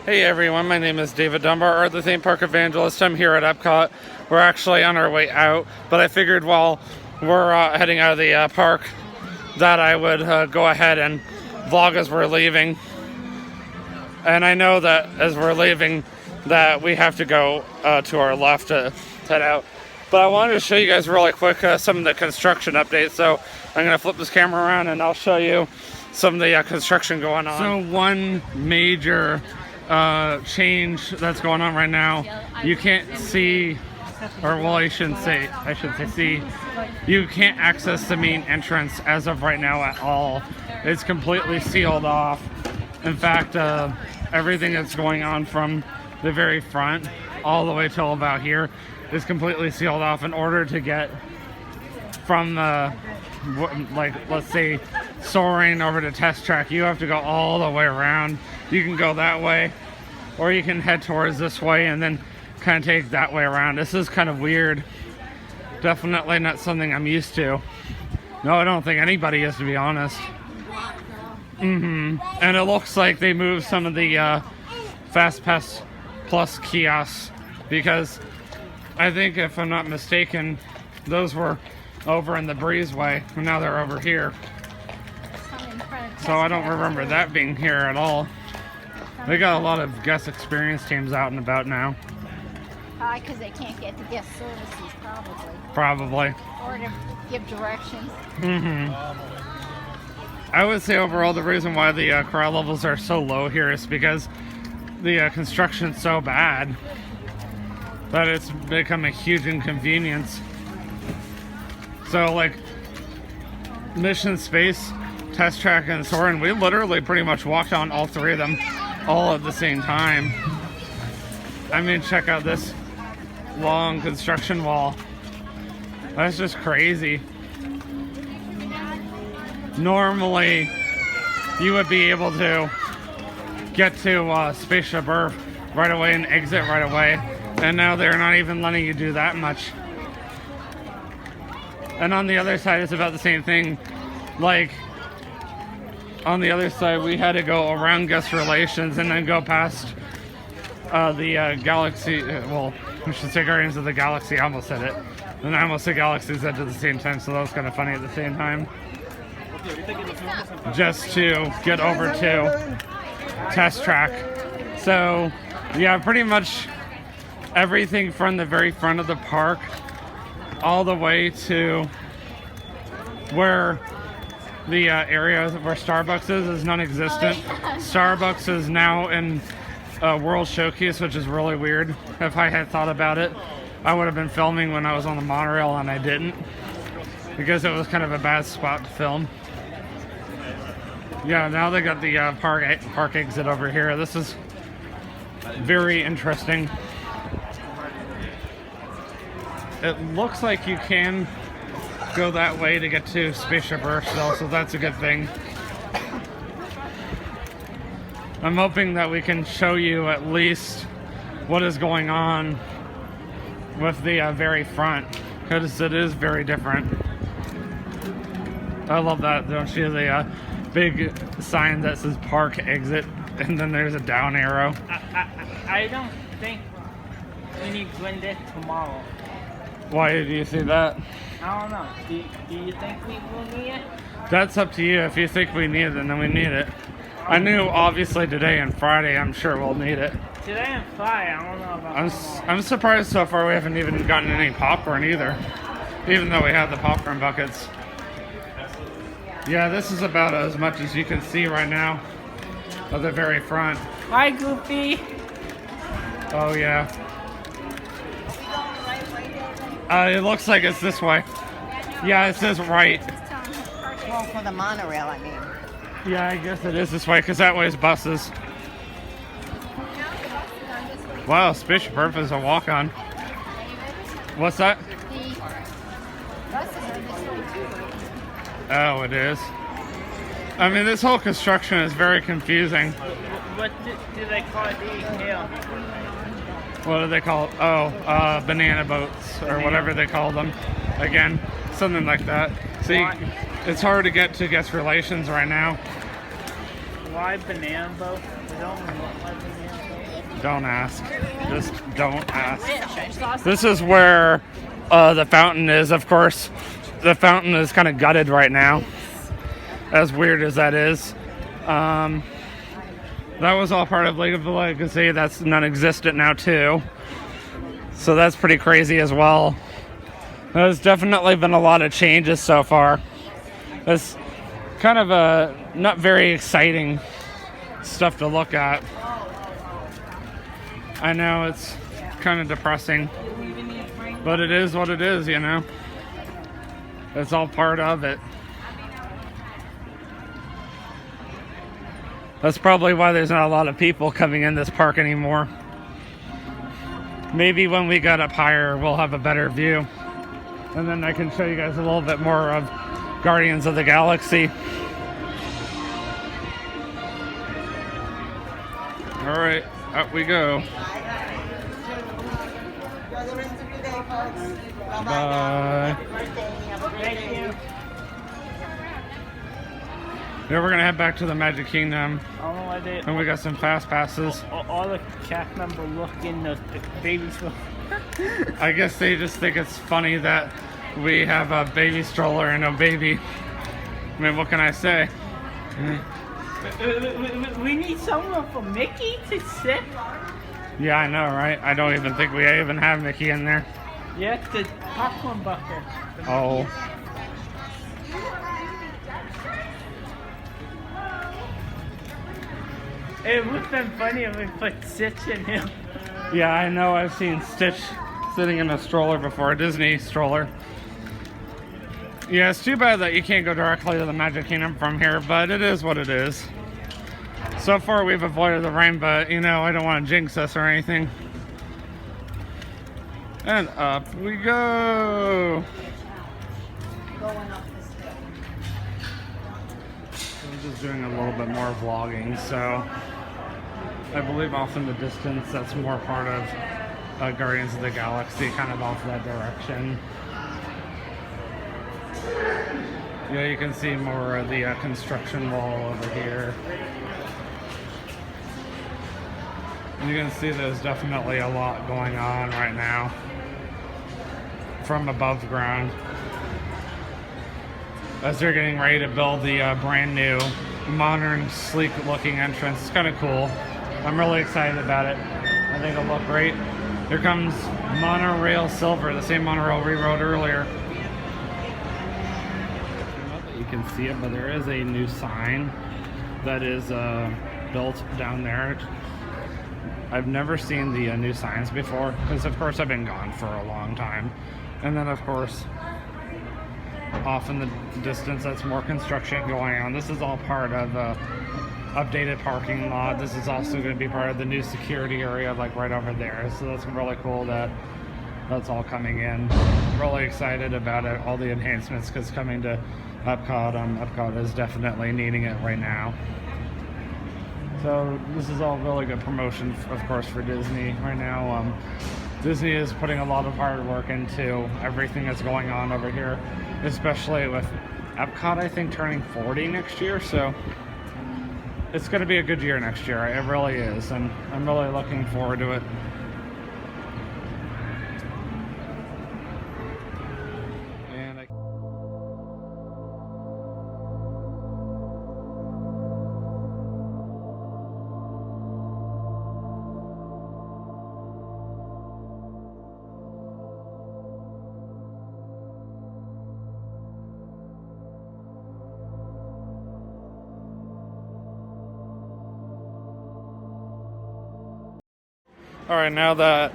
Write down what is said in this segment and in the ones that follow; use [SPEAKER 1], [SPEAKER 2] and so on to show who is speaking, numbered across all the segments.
[SPEAKER 1] Hey everyone, my name is David Dunbar, or the theme park evangelist. I'm here at EPCOT. We're actually on our way out, but I figured while we're heading out of the park that I would go ahead and vlog as we're leaving. And I know that as we're leaving that we have to go to our left to head out. But I wanted to show you guys really quick some of the construction updates. So I'm going to flip this camera around and I'll show you some of the construction going on. So one major change that's going on right now, you can't see, or well, I should say see, you can't access the main entrance as of right now at all. It's completely sealed off. In fact, everything that's going on from the very front all the way till about here is completely sealed off. In order to get from like, let's say soaring over to test track, you have to go all the way around. You can go that way, or you can head towards this way and then kind of take that way around. This is kind of weird. Definitely not something I'm used to. No, I don't think anybody is, to be honest. And it looks like they moved some of the Fast Pass Plus kiosks, because I think, if I'm not mistaken, those were over in the breezeway, and now they're over here. So I don't remember that being here at all. They got a lot of guest experience teams out and about now.
[SPEAKER 2] Probably because they can't get the guest services, probably.
[SPEAKER 1] Probably.
[SPEAKER 2] Or to give directions.
[SPEAKER 1] I would say overall the reason why the crowd levels are so low here is because the construction's so bad that it's become a huge inconvenience. So like Mission Space, Test Track, and Soarin', we literally pretty much walked on all three of them all at the same time. I mean, check out this long construction wall. That's just crazy. Normally, you would be able to get to Spaceship Earth right away and exit right away, and now they're not even letting you do that much. And on the other side, it's about the same thing. Like, on the other side, we had to go around guest relations and then go past the Galaxy, well, we should say Guardians of the Galaxy. I almost said it. And I almost said Galaxy's Edge at the same time, so that was kind of funny at the same time. Just to get over to Test Track. So, yeah, pretty much everything from the very front of the park all the way to where the area where Starbucks is non-existent. Starbucks is now in World Showcase, which is really weird. If I had thought about it, I would have been filming when I was on the monorail, and I didn't, because it was kind of a bad spot to film. Yeah, now they got the park exit over here. This is very interesting. It looks like you can go that way to get to Spaceship Earth still, so that's a good thing. I'm hoping that we can show you at least what is going on with the very front, because it is very different. I love that, don't you? The big sign that says park exit, and then there's a down arrow.
[SPEAKER 3] I don't think we need Glendick tomorrow.
[SPEAKER 1] Why do you see that?
[SPEAKER 3] I don't know. Do you think we will need it?
[SPEAKER 1] That's up to you. If you think we need it, then we need it. I knew obviously today and Friday, I'm sure we'll need it.
[SPEAKER 3] Today and Friday, I don't know about
[SPEAKER 1] I'm surprised so far we haven't even gotten any popcorn either, even though we have the popcorn buckets. Yeah, this is about as much as you can see right now of the very front.
[SPEAKER 3] Hi, Goofy.
[SPEAKER 1] Oh yeah. It looks like it's this way. Yeah, it says right.
[SPEAKER 2] Well, for the monorail, I mean.
[SPEAKER 1] Yeah, I guess it is this way, because that way is buses. Wow, Spaceship Earth is a walk-on. What's that?
[SPEAKER 2] The buses are this way too.
[SPEAKER 1] Oh, it is. I mean, this whole construction is very confusing.
[SPEAKER 3] What do they call it here?
[SPEAKER 1] What do they call it? Oh, banana boats, or whatever they call them. Again, something like that. See, it's hard to get to guest relations right now.
[SPEAKER 3] Why banana boat? They don't look like banana boat.
[SPEAKER 1] Don't ask. Just don't ask. This is where the fountain is, of course. The fountain is kind of gutted right now. As weird as that is. That was all part of Lake of the Legacy. That's non-existent now too. So that's pretty crazy as well. There's definitely been a lot of changes so far. It's kind of a not very exciting stuff to look at. I know it's kind of depressing, but it is what it is, you know. It's all part of it. That's probably why there's not a lot of people coming in this park anymore. Maybe when we get up higher, we'll have a better view. And then I can show you guys a little bit more of Guardians of the Galaxy. All right, up we go. Bye.
[SPEAKER 3] Thank you.
[SPEAKER 1] Yeah, we're gonna head back to the Magic Kingdom.
[SPEAKER 3] I don't know why they.
[SPEAKER 1] And we got some fast passes.
[SPEAKER 3] All the cast members look in the baby stroller.
[SPEAKER 1] I guess they just think it's funny that we have a baby stroller and a baby. I mean, what can I say?
[SPEAKER 3] We need someone for Mickey to sit.
[SPEAKER 1] Yeah, I know, right? I don't even think we even have Mickey in there.
[SPEAKER 3] Yeah, the popcorn bucket.
[SPEAKER 1] Oh.
[SPEAKER 3] It would have been funny if we put Stitch in him.
[SPEAKER 1] Yeah, I know. I've seen Stitch sitting in a stroller before, a Disney stroller. Yeah, it's too bad that you can't go directly to the Magic Kingdom from here, but it is what it is. So far, we've avoided the rain, but, you know, I don't want to jinx us or anything. And up we go! I'm just doing a little bit more vlogging, so I believe off in the distance that's more part of Guardians of the Galaxy, kind of off that direction. Yeah, you can see more of the construction wall over here. And you can see there's definitely a lot going on right now from above ground, as they're getting ready to build the brand new, modern, sleek looking entrance. It's kind of cool. I'm really excited about it. I think it'll look great. Here comes Monorail Silver, the same monorail we rode earlier. Not that you can see it, but there is a new sign that is built down there. I've never seen the new signs before, because of course I've been gone for a long time. And then of course, off in the distance, that's more construction going on. This is all part of updated parking lot. This is also going to be part of the new security area, like right over there. So that's really cool that that's all coming in. Really excited about it, all the enhancements, because coming to EPCOT, EPCOT is definitely needing it right now. So this is all really good promotion, of course, for Disney right now. Disney is putting a lot of hard work into everything that's going on over here, especially with EPCOT, I think, turning 40 next year. So it's going to be a good year next year. It really is, and I'm really looking forward to it. Alright, now that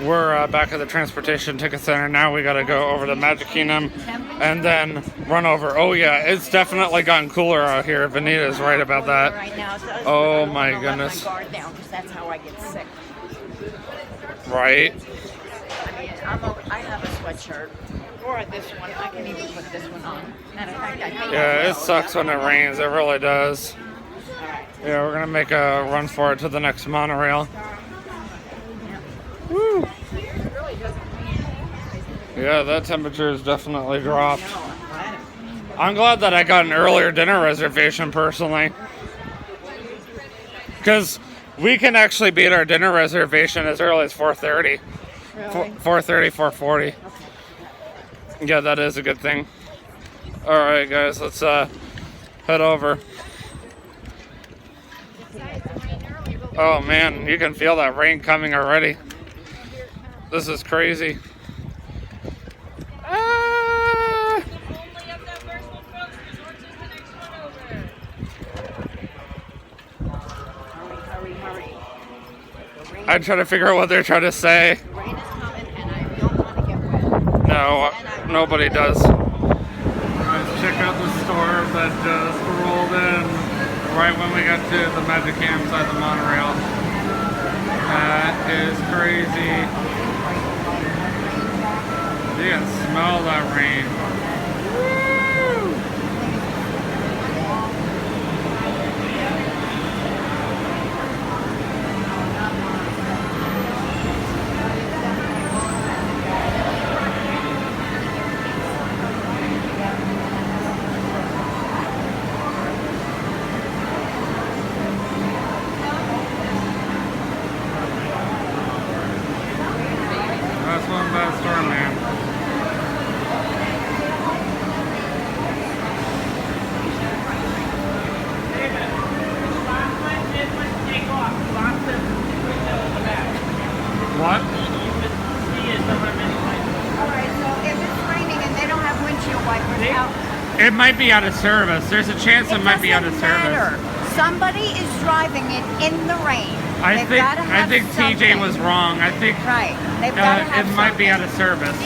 [SPEAKER 1] we're back at the Transportation Ticket Center, now we gotta go over to Magic Kingdom and then run over. Oh yeah, it's definitely gotten cooler out here. Vanita's right about that.
[SPEAKER 2] Right now, so
[SPEAKER 1] Oh my goodness.
[SPEAKER 2] my guard down, because that's how I get sick.
[SPEAKER 1] Right?
[SPEAKER 2] I mean, I have a sweatshirt, or this one. I can even put this one on. Matter of fact, I think
[SPEAKER 1] Yeah, it sucks when it rains. It really does. Yeah, we're gonna make a run for it to the next monorail. Woo! Yeah, that temperature has definitely dropped. I'm glad that I got an earlier dinner reservation personally, because We can actually beat our dinner reservation as early as 4:30.
[SPEAKER 2] Really?
[SPEAKER 1] 4:30, 4:40.
[SPEAKER 2] Okay.
[SPEAKER 1] Yeah, that is a good thing. All right, guys, let's head over. Oh man, you can feel that rain coming already. This is crazy. Ah!
[SPEAKER 2] Hurry.
[SPEAKER 1] I'm trying to figure out what they're trying to say.
[SPEAKER 2] The rain is coming and I don't want to get wet.
[SPEAKER 1] No, nobody does. Let's check out the store that just rolled in right when we got to the Magic Camp side of the monorail. That is crazy. You can smell that rain. That's one bad storm, man. What?
[SPEAKER 2] Alright, so if it's raining and they don't have windshield wipers out,
[SPEAKER 1] It might be out of service. There's a chance it might be out of
[SPEAKER 2] doesn't
[SPEAKER 1] service.
[SPEAKER 2] matter. Somebody is driving it in the rain.
[SPEAKER 1] I
[SPEAKER 2] They've gotta have
[SPEAKER 1] think TJ
[SPEAKER 2] something.
[SPEAKER 1] was wrong. I think
[SPEAKER 2] Right. They've got to have
[SPEAKER 1] it might be out
[SPEAKER 2] something.
[SPEAKER 1] of service.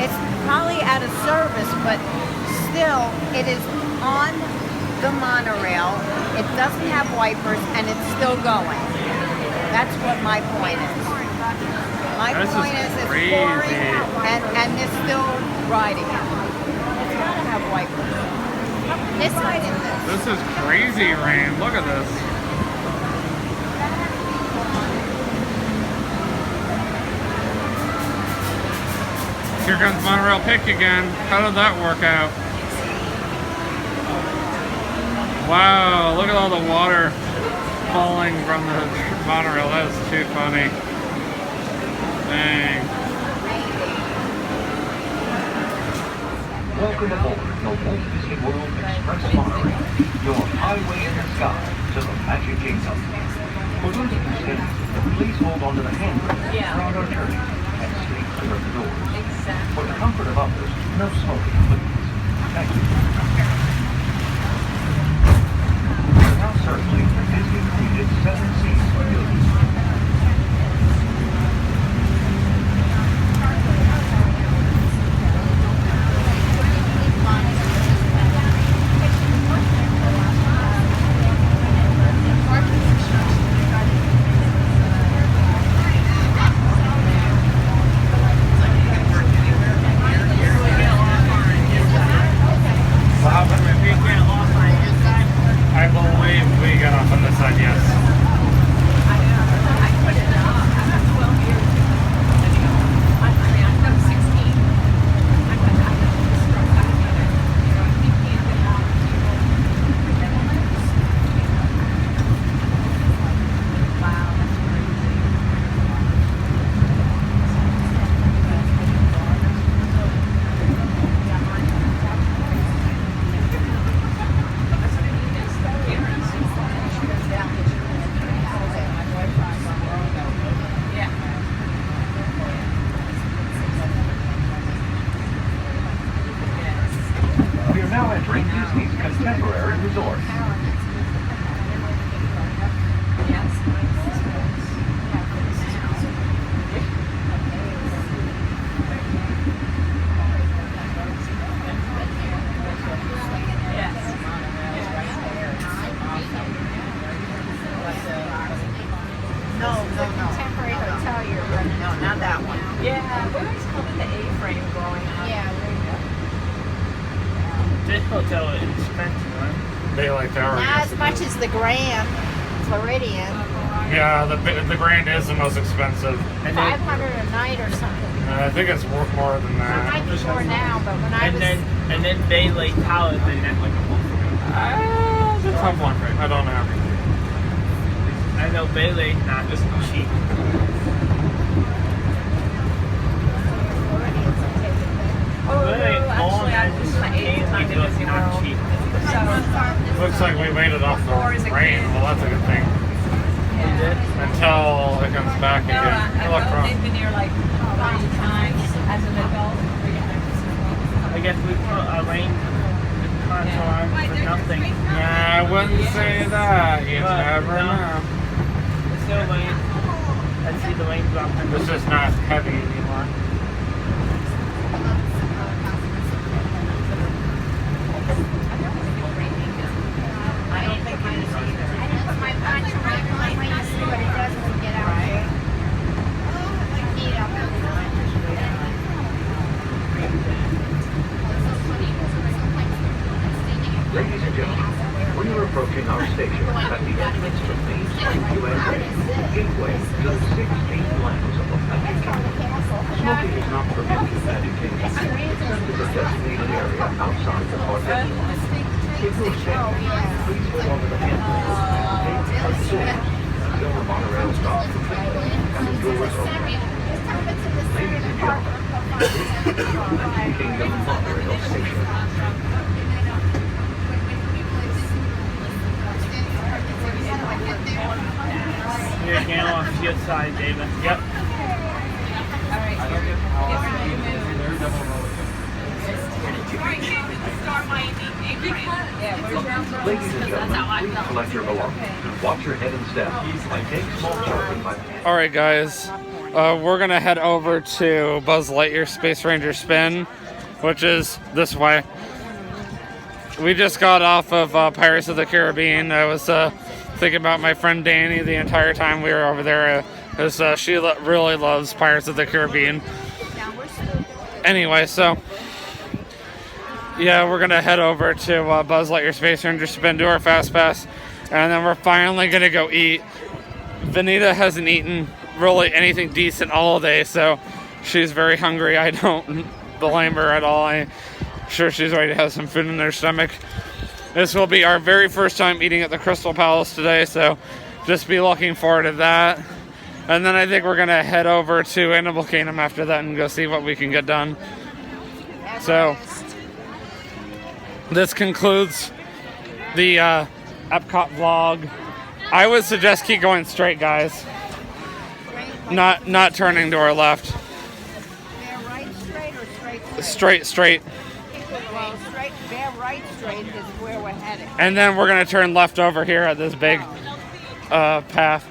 [SPEAKER 2] It's probably out of service, but still, it is on the monorail. It doesn't have wipers, and it's still going. That's what my point is. My
[SPEAKER 1] This is
[SPEAKER 2] point is it's
[SPEAKER 1] crazy.
[SPEAKER 2] pouring, and they're still riding it. It's got to have wipers. This side in this.
[SPEAKER 1] This is crazy rain. Look at this. Here comes monorail pick again. How did that work out? Wow, look at all the water falling from the monorail. That is too funny. Dang.
[SPEAKER 4] Welcome aboard the Walt Disney World Express Monorail, your highway in the sky to the Magic Kingdom. For those of you standing, please hold onto the handrail throughout our journey and stay clear of the doors. For the comfort of others, no smoking, please. Thank you. We're now circling the Disney-created 7 Seas Pavilion.
[SPEAKER 1] I believe we got off on this side, yes.
[SPEAKER 4] We are now entering Disney's Contemporary Resort.
[SPEAKER 2] No. Contemporary hotel you're running. No, not that one.
[SPEAKER 3] Yeah, we always called it the A-frame growing up.
[SPEAKER 2] Yeah,
[SPEAKER 3] This hotel is expensive, right?
[SPEAKER 1] Daylight Tower.
[SPEAKER 2] not as much as the Grand Floridian.
[SPEAKER 1] Yeah, the Grand is the most expensive.
[SPEAKER 3] And
[SPEAKER 2] 500 a night or something.
[SPEAKER 1] I think it's worth more than
[SPEAKER 2] It
[SPEAKER 1] that.
[SPEAKER 2] might be more now, but when I was
[SPEAKER 3] and then Bay Lake Tower, then that's like a whole
[SPEAKER 1] It's a tough one. I don't know.
[SPEAKER 3] I know Bailey's not just cheap. Bailey, all that is not cheap.
[SPEAKER 1] Looks like we made it off the rain. Well, that's a good thing. Until it comes back again.
[SPEAKER 5] They've been here like 5 times as an adult.
[SPEAKER 3] I guess we put a rain console on for nothing.
[SPEAKER 1] Nah, I wouldn't say that. You
[SPEAKER 3] But,
[SPEAKER 1] never
[SPEAKER 3] no.
[SPEAKER 1] know.
[SPEAKER 3] It's still rain. I see the rain dropping.
[SPEAKER 1] It's just not heavy anymore.
[SPEAKER 2] I don't think it is either. I didn't put my poncho on my way to see what it does when we get out.
[SPEAKER 4] Ladies and gentlemen, we are approaching our station at the entrance to Main Street, USA, gateway to the 16 lands of the Magic Kingdom. Smoking is not permitted in Magic Kingdom, except in the designated area outside the park entrance. If you're standing, please hold on to the handrails and take a seat until the monorail stops completely and the doors open. Ladies and gentlemen, this is the Magic Kingdom monorail station.
[SPEAKER 3] You're getting off your side, David.
[SPEAKER 1] Yep.
[SPEAKER 4] Ladies and gentlemen, please collect your belongings. Watch your head and step. And take small children by
[SPEAKER 1] Alright guys, we're gonna head over to Buzz Lightyear Space Ranger Spin, which is this way. We just got off of Pirates of the Caribbean. I was thinking about my friend Danny the entire time we were over there, because she really loves Pirates of the Caribbean. Anyway, so yeah, we're gonna head over to Buzz Lightyear Space Ranger Spin, do our Fast Pass, and then we're finally gonna go eat. Vanita hasn't eaten really anything decent all day, so she's very hungry. I don't blame her at all. I'm sure she's ready to have some food in her stomach. This will be our very first time eating at the Crystal Palace today, so just be looking forward to that. And then I think we're gonna head over to Animal Kingdom after that and go see what we can get done. So this concludes the EPCOT vlog. I would suggest keep going straight, guys. Not turning to our left.
[SPEAKER 2] Bear right straight or straight?
[SPEAKER 1] Straight.
[SPEAKER 2] Well, straight, bear right straight is where we're headed.
[SPEAKER 1] And then we're gonna turn left over here at this big path.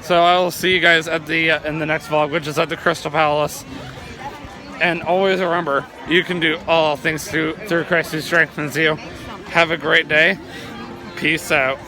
[SPEAKER 1] So I will see you guys at the in the next vlog, which is at the Crystal Palace. And always remember, you can do all things through Christ who strengthens you. Have a great day. Peace out.